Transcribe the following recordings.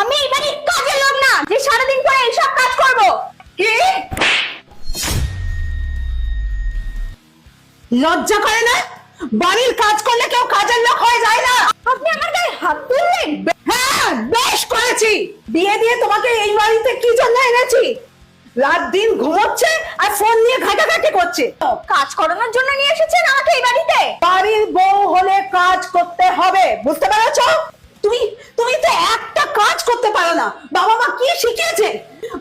আমি এই বাড়ির কাজের লোক না যে সারাদিন পরে এইসব কাজ করব। কি লজ্জা করে না? বাড়ির কাজ করলে কেউ কাজের লোক হয়ে যায় না। আপনি আমার গায়ে হাত তুললেন? হ্যাঁ, বেশ করেছি। বিয়ে দিয়ে তোমাকে এই বাড়িতে কি জন্য এনেছি? রাত দিন ঘুমোচ্ছে আর ফোন নিয়ে ঘাটাঘাটি করছে। কাজ করানোর জন্য নিয়ে এসেছেন আমাকে এই বাড়িতে? বাড়ির বউ হলে কাজ করতে হবে, বুঝতে পেরেছো? তুমি তুমি তো একটা কাজ করতে পারো না। বাবা মা কি শিখিয়েছে?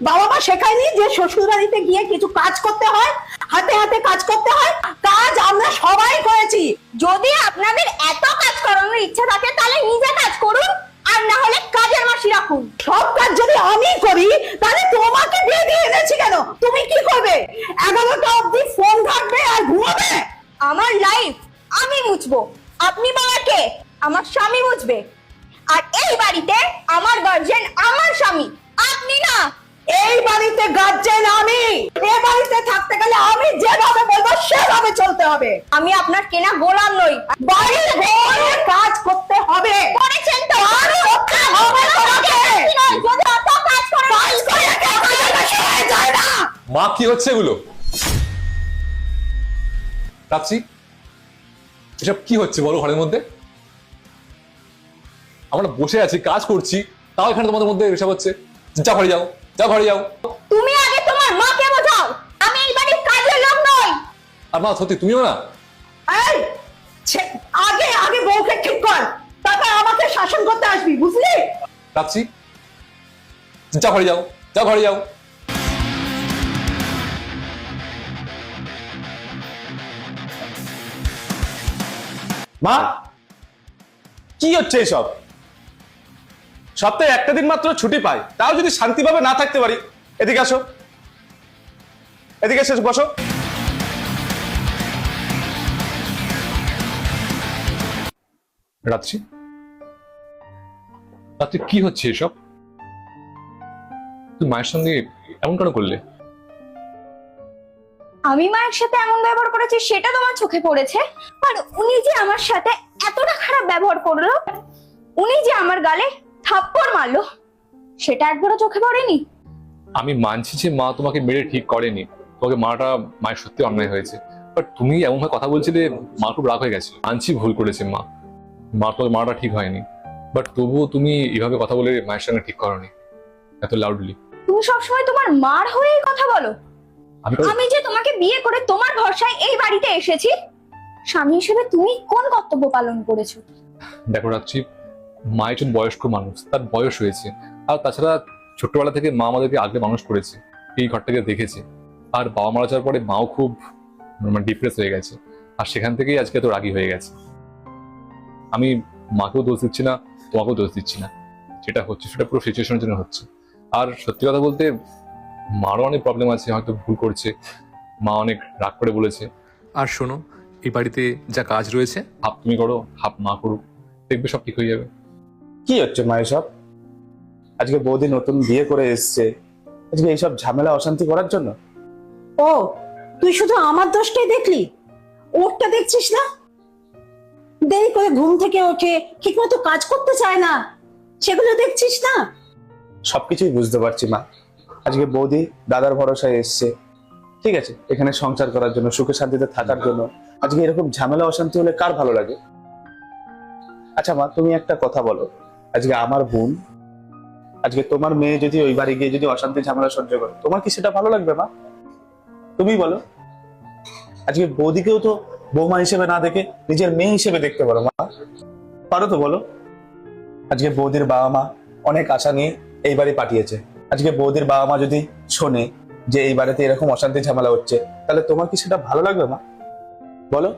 বাবা মা শেখায়নি যে শ্বশুর বাড়িতে গিয়ে কিছু কাজ করতে হয়, হাতে হাতে কাজ করতে হয়? কাজ আমরা সবাই করেছি। যদি আপনাদের এত কাজ করানোর ইচ্ছা থাকে তাহলে নিজে কাজ করুন, আর না হলে কাজের মাসি রাখুন। সব কাজ যদি আমি করি তাহলে তোমাকে বিয়ে দিয়ে এনেছি কেন? তুমি কি করবে? 11টা অবধি ফোন ঘাটবে আর ঘুমাবে? আমার লাইফ আমি মুছবো, আপনি বাবাকে আমার স্বামী মুছবে। আর এই বাড়িতে আমার গার্জিয়ান আমার স্বামী, আপনি না। এই বাড়িতে গার্জেন আমি। এই বাড়িতে থাকতে গেলে আমি যেভাবে বলবো সেভাবে চলতে হবে। আমি আপনার কেনা গোলাম নই। বাড়ির বউয়ের কাজ করতে হবে। করেছেন তো, আর করতে হবে তোমাকে। যদি অত কাজ করেন কাজ করে কেউ কাজের বেশি হয়ে যায় না। মা, কি হচ্ছে এগুলো? রাত্রি, এসব কি হচ্ছে বলো ঘরের মধ্যে? আমরা বসে আছি, কাজ করছি, তাও এখানে তোমাদের মধ্যে এসব হচ্ছে। যা ঘরে যাও, যা ঘরে যাও। তুমি আগে তোমার মাকে বোঝাও, আমি এই বাড়ির কাজের লোক নই। আর মা, সত্যি তুমিও না? এই, আগে আগে বউকে ঠিক কর, তারপর আমাকে শাসন করতে আসবি, বুঝলি? রাত্রি, যা ঘরে যাও, যা ঘরে যাও। মা, কি হচ্ছে এসব? সপ্তাহে একটা দিন মাত্র ছুটি পাই, তাও যদি শান্তিভাবে না থাকতে পারি। এদিকে আসো, এদিকে এসে বসো। রাত্রি, রাত্রি, কি হচ্ছে এসব? তুই মায়ের সঙ্গে এমন কেন করলে? আমি মায়ের সাথে এমন ব্যবহার করেছি সেটা তোমার চোখে পড়েছে, আর উনি যে আমার সাথে এতটা খারাপ ব্যবহার করলো, উনি যে আমার গালে থাপ্পড় মারলো, সেটা একবারও চোখে পড়েনি? আমি মানছি যে মা তোমাকে মেরে ঠিক করেনি, তোমাকে মাটা মায়ের সত্যি অন্যায় হয়েছে, বাট তুমি এমন ভাবে কথা বলছিলে মা খুব রাগ হয়ে গেছে। মানছি ভুল করেছে মা, তোমার মাটা ঠিক হয়নি, বাট তবুও তুমি এভাবে কথা বলে মায়ের সঙ্গে ঠিক করোনি এত লাউডলি। তুমি সবসময় তোমার মার হয়েই কথা বলো। আমি যে তোমাকে বিয়ে করে তোমার ভরসায় এই বাড়িতে এসেছি, স্বামী হিসেবে তুমি কোন কর্তব্য পালন করেছো? দেখো রাত্রি, মা একজন বয়স্ক মানুষ, তার বয়স হয়েছে, আর তাছাড়া ছোট্টবেলা থেকে মা আমাদেরকে আগলে মানুষ করেছে, এই ঘরটাকে দেখেছে। আর বাবা মারা যাওয়ার পরে মাও খুব ডিপ্রেস হয়ে গেছে, আর সেখান থেকেই আজকে এত রাগী হয়ে গেছে। আমি মাকেও দোষ দিচ্ছি না, তোমাকেও দোষ দিচ্ছি না, যেটা হচ্ছে সেটা পুরো সিচুয়েশনের জন্য হচ্ছে। আর সত্যি কথা বলতে মারও অনেক প্রবলেম আছে, হয়তো ভুল করছে, মা অনেক রাগ করে বলেছে। আর শোনো, এই বাড়িতে যা কাজ রয়েছে হাফ তুমি করো, হাফ মা করুক, দেখবে সব ঠিক হয়ে যাবে। কি হচ্ছে মা এসব? আজকে বৌদি নতুন বিয়ে করে এসছে, আজকে এইসব ঝামেলা অশান্তি করার জন্য? ও, তুই শুধু আমার দোষটাই দেখলি, ওরটা দেখছিস না? দেরি করে ঘুম থেকে ওঠে, ঠিকমতো কাজ করতে চায় না, সেগুলো দেখছিস না? সবকিছুই বুঝতে পারছি মা। আজকে বৌদি দাদার ভরসায় এসছে, ঠিক আছে, এখানে সংসার করার জন্য, সুখে শান্তিতে থাকার জন্য। আজকে এরকম ঝামেলা অশান্তি হলে কার ভালো লাগে? আচ্ছা মা, তুমি একটা কথা বলো, আজকে আমার বোন, আজকে তোমার মেয়ে যদি ওই বাড়ি গিয়ে যদি অশান্তি ঝামেলা সহ্য করে, তোমার কি সেটা ভালো লাগবে মা? তুমি বলো। আজকে বৌদিকেও তো বৌমা হিসেবে না দেখে নিজের মেয়ে হিসেবে দেখতে পারো মা, পারো তো বলো? আজকে বৌদির বাবা মা অনেক আশা নিয়ে এই বাড়ি পাঠিয়েছে। আজকে বৌদির বাবা মা যদি শোনে যে এই বাড়িতে এরকম অশান্তি ঝামেলা হচ্ছে, তাহলে তোমার কি সেটা ভালো লাগবে মা, বলো?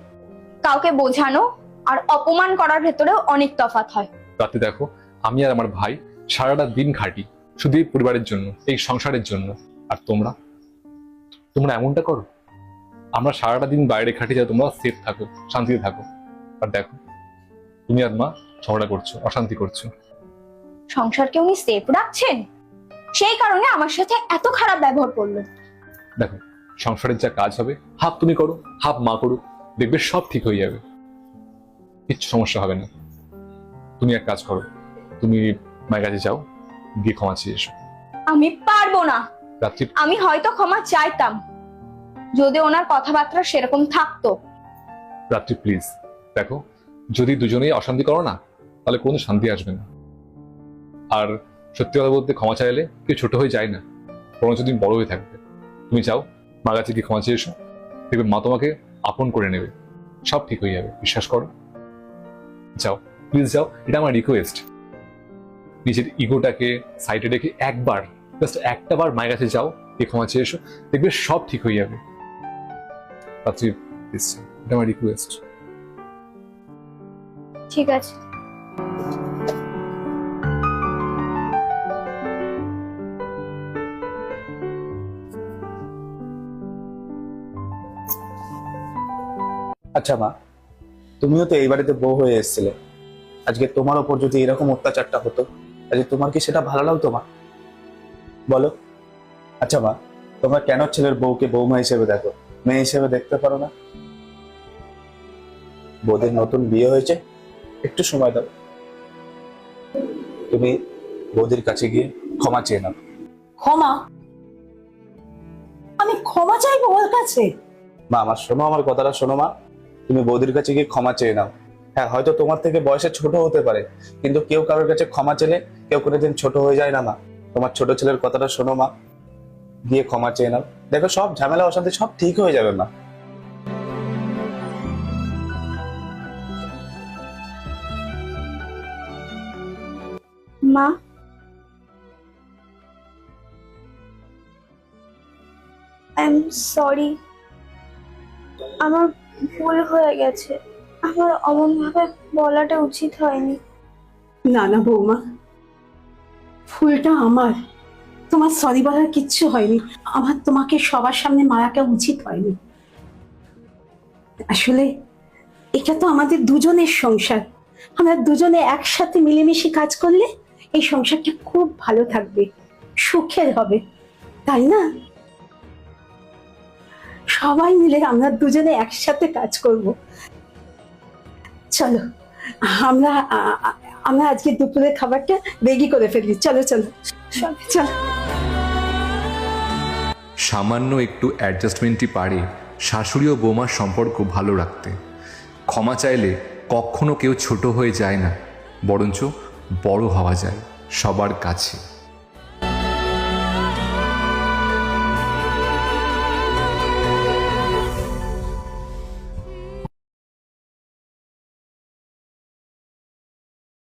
কাউকে বোঝানো আর অপমান করার ভেতরেও অনেক তফাৎ হয়। রাতে দেখো, আমি আর আমার ভাই সারাটা দিন খাটি শুধু এই পরিবারের জন্য, এই সংসারের জন্য, আর তোমরা তোমরা এমনটা করো। আমরা সারাটা দিন বাইরে খাটি যাও, তোমরা সেফ থাকো, শান্তিতে থাকো, আর দেখো তুমি আর মা ঝগড়া করছো, অশান্তি করছো। সংসারকে উনি সেফ রাখছেন, সেই কারণে আমার সাথে এত খারাপ ব্যবহার করলো। দেখো, সংসারের যা কাজ হবে হাফ তুমি করো, হাফ মা করো, দেখবে সব ঠিক হয়ে যাবে, কিচ্ছু সমস্যা হবে না। তুমি এক কাজ করো, তুমি মায়ের কাছে যাও, গিয়ে ক্ষমা চেয়ে এসো। আমি পারবো না। রাত্রি আমি হয়তো ক্ষমা চাইতাম যদি ওনার কথাবার্তা সেরকম থাকতো। রাত্রি প্লিজ দেখো, যদি দুজনেই অশান্তি করো না তাহলে কোনো শান্তি আসবে না। আর সত্যি কথা বলতে ক্ষমা চাইলে কেউ ছোট হয়ে যায় না, বরঞ্চ তুমি বড় হয়ে থাকবে। তুমি যাও মার কাছে গিয়ে ক্ষমা চেয়ে এসো, দেখবে মা তোমাকে আপন করে নেবে, সব ঠিক হয়ে যাবে, বিশ্বাস করো। যাও প্লিজ যাও, এটা আমার রিকোয়েস্ট। নিজের ইগোটাকে সাইডে রেখে একবার, জাস্ট একটা বার মায়ের কাছে যাও, গিয়ে ক্ষমা চেয়ে এসো, দেখবে সব ঠিক হয়ে যাবে। রাত্রি প্লিজ, এটা আমার রিকোয়েস্ট। ঠিক আছে। আচ্ছা মা, তুমিও তো এই বাড়িতে বউ হয়ে এসেছিলে, আজকে তোমার ওপর যদি এরকম অত্যাচারটা হতো, আজকে তোমার কি সেটা ভালো লাগতো মা? বলো। আচ্ছা মা, তোমরা কেন ছেলের বউকে বৌমা হিসেবে দেখো, মেয়ে হিসেবে দেখতে পারো না? বৌদির নতুন বিয়ে হয়েছে, একটু সময় দাও। তুমি বৌদির কাছে গিয়ে ক্ষমা চেয়ে নাও। ক্ষমা? আমি ক্ষমা চাইবো ওর কাছে? মা আমার শোনো, আমার কথাটা শোনো মা। তুমি বৌদির কাছে গিয়ে ক্ষমা চেয়ে নাও। হ্যাঁ, হয়তো তোমার থেকে বয়সে ছোট হতে পারে, কিন্তু কেউ কারোর কাছে ক্ষমা চেলে কেউ কোনোদিন ছোট হয়ে যায় না মা। তোমার ছোট ছেলের কথাটা শোনো মা, গিয়ে ক্ষমা চেয়ে নাও, দেখো সব ঝামেলা অশান্তি সব ঠিক হয়ে যাবে মা। মা, আই এম সরি, আমার ভুল হয়ে গেছে, আমার অমন ভাবে বলাটা উচিত হয়নি। না না বৌমা, ফুলটা আমার, তোমার সরি বলার কিচ্ছু হয়নি। আমার তোমাকে সবার সামনে মারাটা উচিত হয়নি। আসলে এটা তো আমাদের দুজনের সংসার, আমরা দুজনে একসাথে মিলেমিশে কাজ করলে এই সংসারটা খুব ভালো থাকবে, সুখের হবে, তাই না? সবাই মিলে আমরা দুজনে একসাথে কাজ করব। চলো আমরা আমরা আজকে দুপুরের খাবারটা রেডি করে ফেলি। চলো চলো চলো। সামান্য একটু অ্যাডজাস্টমেন্টই পারে শাশুড়ি ও বৌমার সম্পর্ক ভালো রাখতে। ক্ষমা চাইলে কখনো কেউ ছোট হয়ে যায় না, বরঞ্চ বড় হওয়া যায় সবার কাছে।